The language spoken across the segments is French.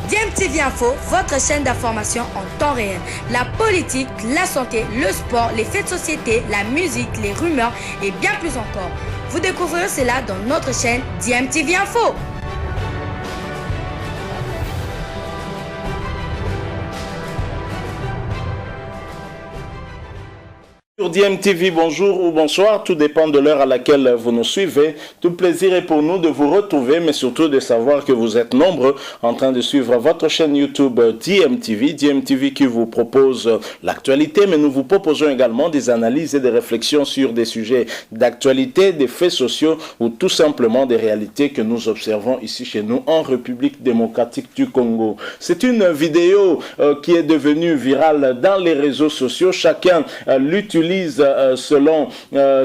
DMTV Info, votre chaîne d'information en temps réel. La politique, la santé, le sport, les faits de société, la musique, les rumeurs et bien plus encore. Vous découvrirez cela dans notre chaîne DMTV Info. Sur DMTV, bonjour ou bonsoir, tout dépend de l'heure à laquelle vous nous suivez. Tout plaisir est pour nous de vous retrouver, mais surtout de savoir que vous êtes nombreux en train de suivre votre chaîne YouTube DMTV. DMTV qui vous propose l'actualité, mais nous vous proposons également des analyses et des réflexions sur des sujets d'actualité, des faits sociaux ou tout simplement des réalités que nous observons ici chez nous en République démocratique du Congo. C'est une vidéo qui est devenue virale dans les réseaux sociaux. Chacun l'utilise selon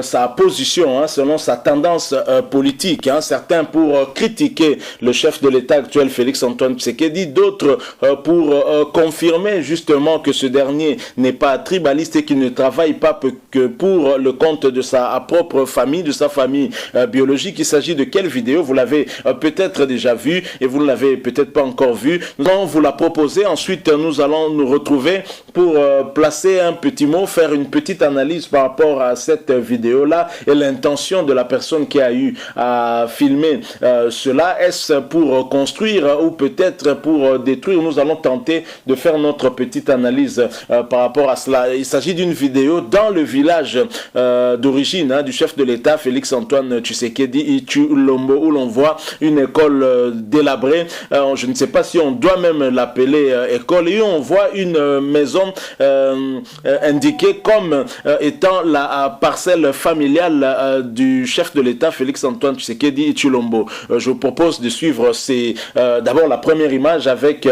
sa position, selon sa tendance politique. Certains pour critiquer le chef de l'État actuel, Félix-Antoine Tshisekedi, d'autres pour confirmer justement que ce dernier n'est pas tribaliste et qu'il ne travaille pas que pour le compte de sa propre famille, de sa famille biologique. Il s'agit de quelle vidéo? Vous l'avez peut-être déjà vue et vous ne l'avez peut-être pas encore vue. Nous allons vous la proposer. Ensuite, nous allons nous retrouver pour placer un petit mot, faire une petite analyse par rapport à cette vidéo-là et l'intention de la personne qui a eu à filmer cela. Est-ce pour construire ou peut-être pour détruire? Nous allons tenter de faire notre petite analyse par rapport à cela. Il s'agit d'une vidéo dans le village d'origine du chef de l'État, Félix-Antoine Tshisekedi, Itulombo, où l'on voit une école délabrée. Je ne sais pas si on doit même l'appeler école. Et on voit une maison indiquée comme étant la parcelle familiale du chef de l'État, Félix-Antoine Tshisekedi Itulombo. Je vous propose de suivre d'abord la première image avec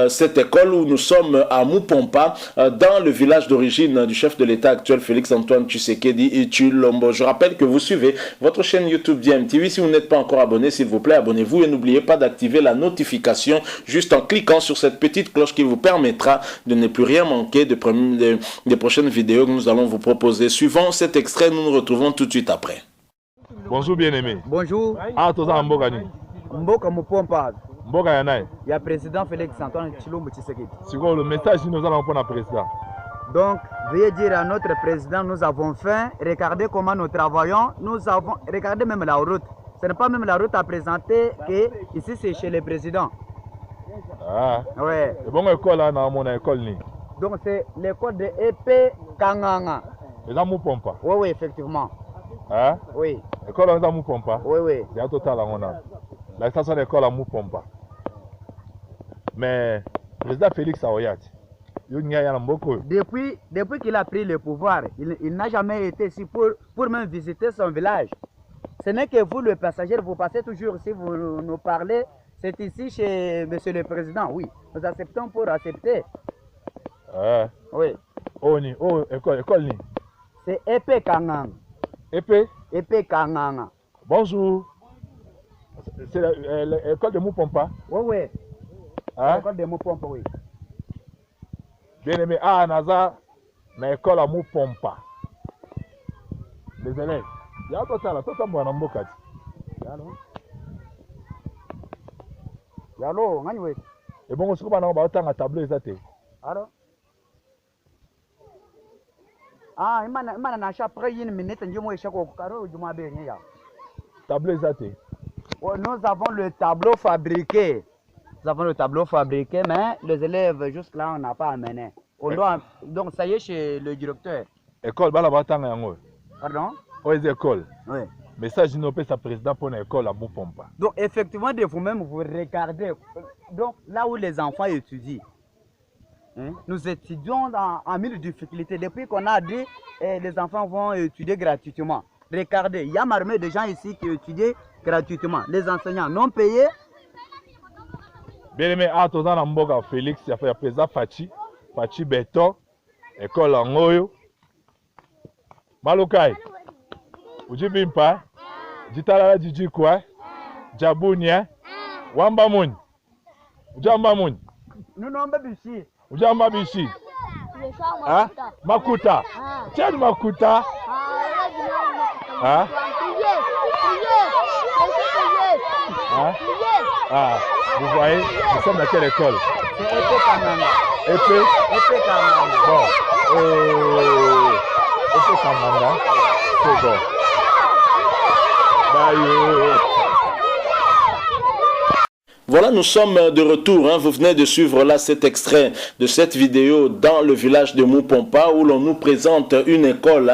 cette école où nous sommes à Mupompa, dans le village d'origine du chef de l'État actuel, Félix-Antoine Tshisekedi Itulombo. Je rappelle que vous suivez votre chaîne YouTube DMTV. Si vous n'êtes pas encore abonné, s'il vous plaît, abonnez-vous et n'oubliez pas d'activer la notification juste en cliquant sur cette petite cloche qui vous permettra de ne plus rien manquer des prochaines vidéos que nous allons vous proposer. Suivant cet extrait, nous nous retrouvons tout de suite après. Bonjour bien-aimé. Bonjour. Ah, tous en Mboka ni. Mboka Mupompa. Mboka Yanaï. Il y a président Félix-Antoine Tshilombo Tshisekedi. C'est quoi le message que nous allons prendre à président? Donc, veuillez dire à notre président, nous avons faim. Regardez comment nous travaillons. Regardez même la route. Ce n'est pas même la route à présenter que ici c'est chez le président. Ah. Ouais. Et bon école là, dans mon école ni. Donc c'est l'école de EP Kanganga. Et dans Mupompa. Oui, oui, effectivement. Hein? Oui. École dans Mupompa. Oui, oui. C'est un total à mon âge. La station d'école à Mupompa. Mais le président Félix Aoyat, depuis qu'il a pris le pouvoir, il n'a jamais été ici pour même visiter son village. Ce n'est que vous, le passager, vous passez toujours, si vous nous parlez, c'est ici chez Monsieur le Président, oui. Nous acceptons pour accepter. Oui. Oh, école ni. C'est Épée Kangang. Épée? Épée Kanganga. Bonjour. C'est l'école de Mupompa? Oui, oui. Hein? L'école de Mupompa, oui. Bien aimé, Naza, na école à Mupompa. Les élèves. Il y a un total, tout ça, moi, dans mon cas. Yalo, ngani. Et bon, on se trouve dans un tableau exact. Alors? Ah, imana na cha après une minute njimo eshako karo juma be nya. Tableau exact. Nous avons le tableau fabriqué. Nous avons le tableau fabriqué, mais les élèves jusque-là on n'a pas amené. On doit donc ça y est chez le directeur. École bala batanga yango. Pardon? Oui, école. Oui. Message nous sa président pour l'école à Mupompa. Donc effectivement de vous-même vous regardez donc là où les enfants étudient. Nous étudions en mille difficultés. Depuis qu'on a dit les enfants vont étudier gratuitement. Regardez, il y a marmé de gens ici qui étudient gratuitement. Les enseignants non payés. Bien aimé, Atozana Mboka Félix, il y a président Fachi Beto, école en Oyo. Malukai, Ujibimpa, Jitala Jijikwa, Jabunia, Wambamun, Ujambamun. Nous n'avons pas ici. Ujamba bishi. Ah? Makuta. Tiens Makuta. Ah? Hein? Ah, vous voyez, nous sommes dans quelle école? C'est Épée Kamanga. Épée Kamanga. Bon. Épée Kamanga. C'est bon. Bye. Voilà, nous sommes de retour. Vous venez de suivre là cet extrait de cette vidéo dans le village de Mupompa où l'on nous présente une école.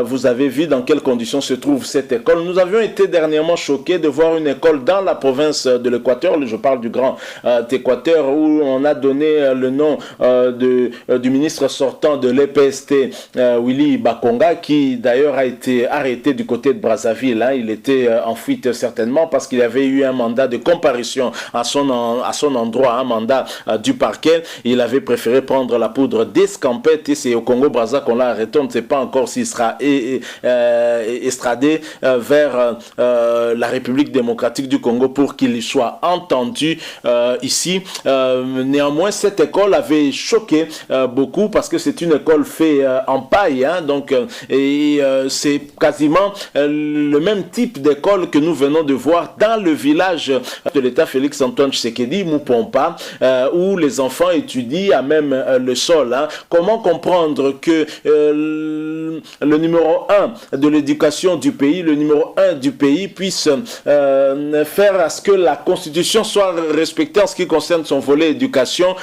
Vous avez vu dans quelles conditions se trouve cette école. Nous avions été dernièrement choqués de voir une école dans la province de l'Équateur. Je parle du Grand Équateur où on a donné le nom du ministre sortant de l'EPST, Willy Bakonga, qui d'ailleurs a été arrêté du côté de Brazzaville. Il était en fuite certainement parce qu'il avait eu un mandat de comparution à son endroit, un mandat du parquet. Il avait préféré prendre la poudre d'escampette et c'est au Congo-Brazza qu'on l'a arrêté. On ne sait pas encore s'il sera extradé vers la République démocratique du Congo pour qu'il y soit entendu ici. Néanmoins, cette école avait choqué beaucoup parce que c'est une école faite en paille. C'est quasiment le même type d'école que nous venons de voir dans le village de l'État Félix-Antoine Tshisekedi, Mupompa, où les enfants étudient à même le sol. Comment comprendre que le numéro 1 de l'éducation du pays, le numéro 1 du pays puisse faire à ce que la Constitution soit respectée en ce qui concerne son volet éducation,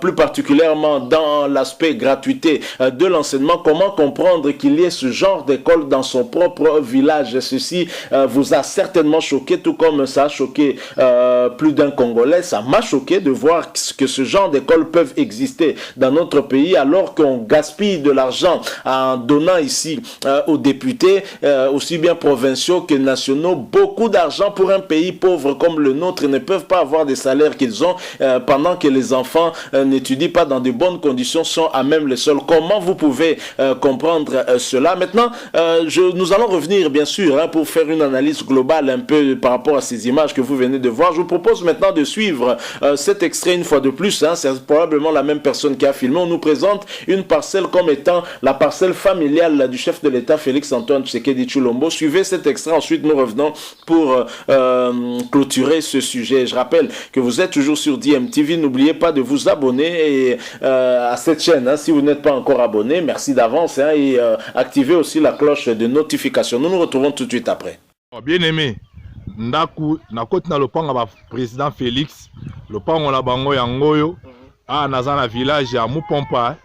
plus particulièrement dans l'aspect gratuité de l'enseignement. Comment comprendre qu'il y ait ce genre d'école dans son propre village? Ceci vous a certainement choqué, tout comme ça a choqué plus d'un Congolais. Ça m'a choqué de voir que ce genre d'écoles peuvent exister dans notre pays alors qu'on gaspille de l'argent en donnant ici aux députés, aussi bien provinciaux que nationaux, beaucoup d'argent pour un pays pauvre comme le nôtre. Ils ne peuvent pas avoir des salaires qu'ils ont pendant que les enfants n'étudient pas dans de bonnes conditions, sont à même le sol. Comment vous pouvez comprendre cela? Maintenant, nous allons revenir bien sûr pour faire une analyse globale un peu par rapport à ces images que vous venez de voir. Je vous propose maintenant de suivre cet extrait une fois de plus. C'est probablement la même personne qui a filmé. On nous présente une parcelle comme étant la parcelle familiale du chef de l'État Félix-Antoine Tshisekedi Tshilombo. Suivez cet extrait, ensuite nous revenons pour clôturer ce sujet. Je rappelle que vous êtes toujours sur DMTV. N'oubliez pas de vous abonner à cette chaîne. Si vous n'êtes pas encore abonné, merci d'avance et activez aussi la cloche de notification. Nous nous retrouvons tout de suite après. Bien aimé. Ndaku na koti na lopanga ba président Félix lopango la bango ya ngoyo naza na village ya Mupompa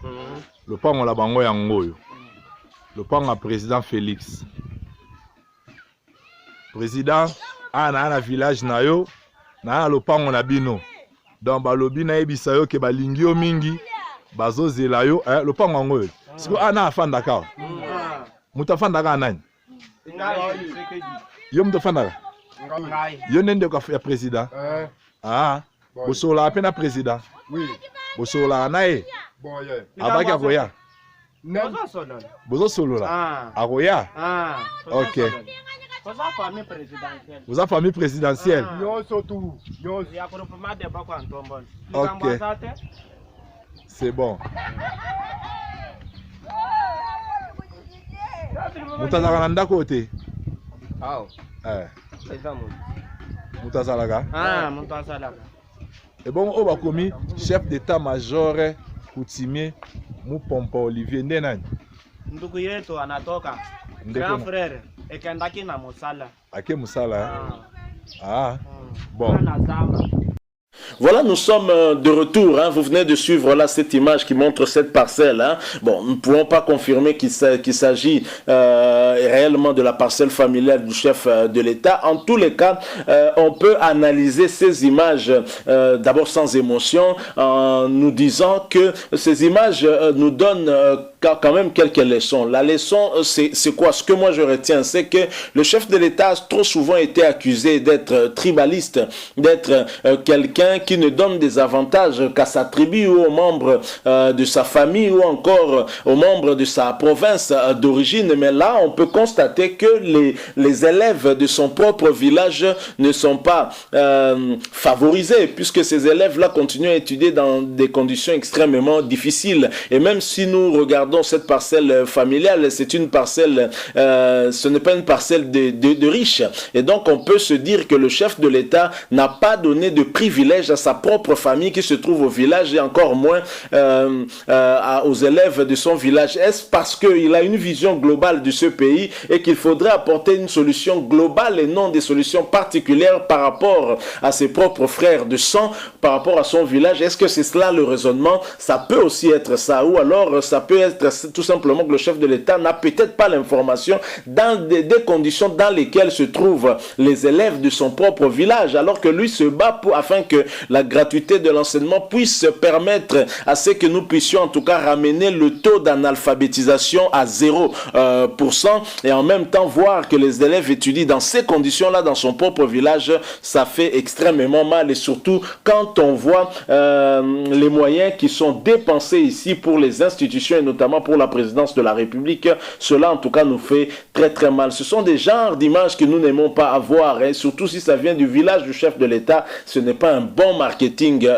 lopango la bango ya ngoyo lopango président Félix président na village na yo na lopango na bino donc balobi na yebisa yo ke balingi yo mingi bazozela yo lopango ngoyo siko na afanda ka mutafanda ka nani yo mutafanda yo nende ya président bosola apena président bosola nae abaki akoya bozosolola akoya ok vous avez famille présidentielle ok c'est bon mutazaka na ndako te Mutazalaga. Et bon, on va commis chef d'état-major coutumier Mupompa Olivier Ndenani. Ndugu yetu anatoka grand frère ekendaki na musala. Ake musala. Bon. Voilà, nous sommes de retour. Vous venez de suivre là cette image qui montre cette parcelle. Bon, nous ne pouvons pas confirmer qu'il s'agit réellement de la parcelle familiale du chef de l'État. En tous les cas, on peut analyser ces images d'abord sans émotion en nous disant que ces images nous donnent quand même quelques leçons. La leçon, c'est quoi? Ce que moi je retiens, c'est que le chef de l'État a trop souvent été accusé d'être tribaliste, d'être quelqu'un qui ne donne des avantages qu'à sa tribu ou aux membres de sa famille ou encore aux membres de sa province d'origine. Mais là, on peut constater que les élèves de son propre village ne sont pas favorisés puisque ces élèves-là continuent à étudier dans des conditions extrêmement difficiles. Et même si nous regardons pardon, cette parcelle familiale, c'est une parcelle, ce n'est pas une parcelle de riches. Et donc, on peut se dire que le chef de l'État n'a pas donné de privilège à sa propre famille qui se trouve au village et encore moins aux élèves de son village. Est-ce parce qu'il a une vision globale de ce pays et qu'il faudrait apporter une solution globale et non des solutions particulières par rapport à ses propres frères de sang, par rapport à son village? Est-ce que c'est cela le raisonnement? Ça peut aussi être ça, ou alors ça peut être tout simplement que le chef de l'État n'a peut-être pas l'information dans des conditions dans lesquelles se trouvent les élèves de son propre village, alors que lui se bat afin que la gratuité de l'enseignement puisse permettre à ce que nous puissions en tout cas ramener le taux d'analphabétisation à 0% et en même temps voir que les élèves étudient dans ces conditions-là dans son propre village. Ça fait extrêmement mal, et surtout quand on voit les moyens qui sont dépensés ici pour les institutions et notamment pour la présidence de la République. Cela en tout cas nous fait très très mal. Ce sont des genres d'images que nous n'aimons pas avoir, et surtout si ça vient du village du chef de l'État, ce n'est pas un bon marketing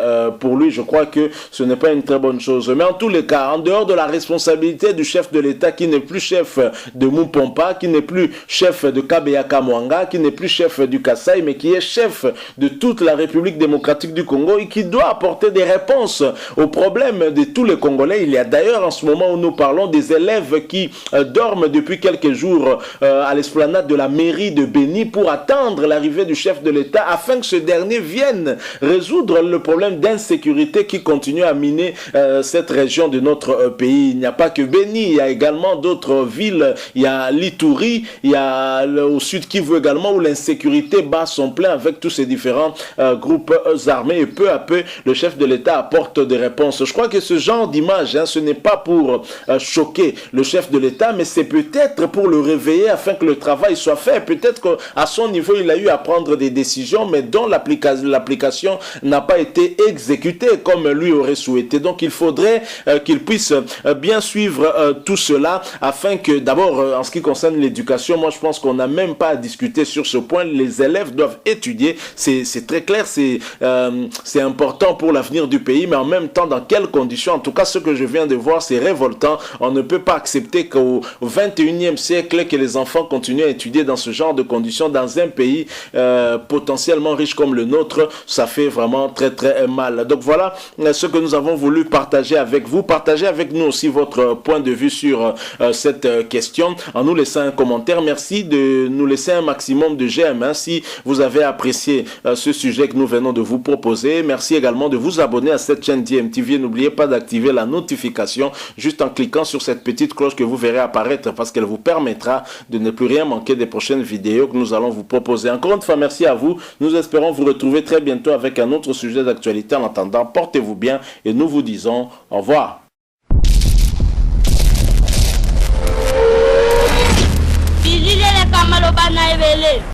pour lui. Je crois que ce n'est pas une très bonne chose. Mais en tous les cas, en dehors de la responsabilité du chef de l'État qui n'est plus chef de Mupompa, qui n'est plus chef de Kabeyaka Mwanga, qui n'est plus chef du Kasaï, mais qui est chef de toute la République démocratique du Congo et qui doit apporter des réponses aux problèmes de tous les Congolais. Il y a d'ailleurs en ce moment où nous parlons des élèves qui dorment depuis quelques jours à l'esplanade de la mairie de Béni pour attendre l'arrivée du chef de l'État afin que ce dernier vienne résoudre le problème d'insécurité qui continue à miner cette région de notre pays. Il n'y a pas que Béni, il y a également d'autres villes. Il y a l'Ituri, il y a au sud Kivu également où l'insécurité bat son plein avec tous ces différents groupes armés, et peu à peu le chef de l'État apporte des réponses. Je crois que ce genre d'image, ce n'est pas pour choquer le chef de l'État, mais c'est peut-être pour le réveiller afin que le travail soit fait. Peut-être qu'à son niveau, il a eu à prendre des décisions, mais dont l'application n'a pas été exécutée comme lui aurait souhaité. Donc il faudrait qu'il puisse bien suivre tout cela afin que, d'abord, en ce qui concerne l'éducation, moi je pense qu'on n'a même pas à discuter sur ce point. Les élèves doivent étudier, c'est très clair, c'est important pour l'avenir du pays, mais en même temps, dans quelles conditions? En tout cas, ce que je viens de voir, c'est révoltant. On ne peut pas accepter qu'au 21e siècle, que les enfants continuent à étudier dans ce genre de conditions dans un pays potentiellement riche comme le nôtre. Ça fait vraiment très très mal. Donc voilà ce que nous avons voulu partager avec vous. Partagez avec nous aussi votre point de vue sur cette question en nous laissant un commentaire. Merci de nous laisser un maximum de j'aime si vous avez apprécié ce sujet que nous venons de vous proposer. Merci également de vous abonner à cette chaîne DMTV. N'oubliez pas d'activer la notification juste en cliquant sur cette petite cloche que vous verrez apparaître, parce qu'elle vous permettra de ne plus rien manquer des prochaines vidéos que nous allons vous proposer. Encore une fois, merci à vous. Nous espérons vous retrouver très bientôt avec un autre sujet d'actualité. En attendant, portez-vous bien et nous vous disons au revoir. Bilile le kamalo bana ebele.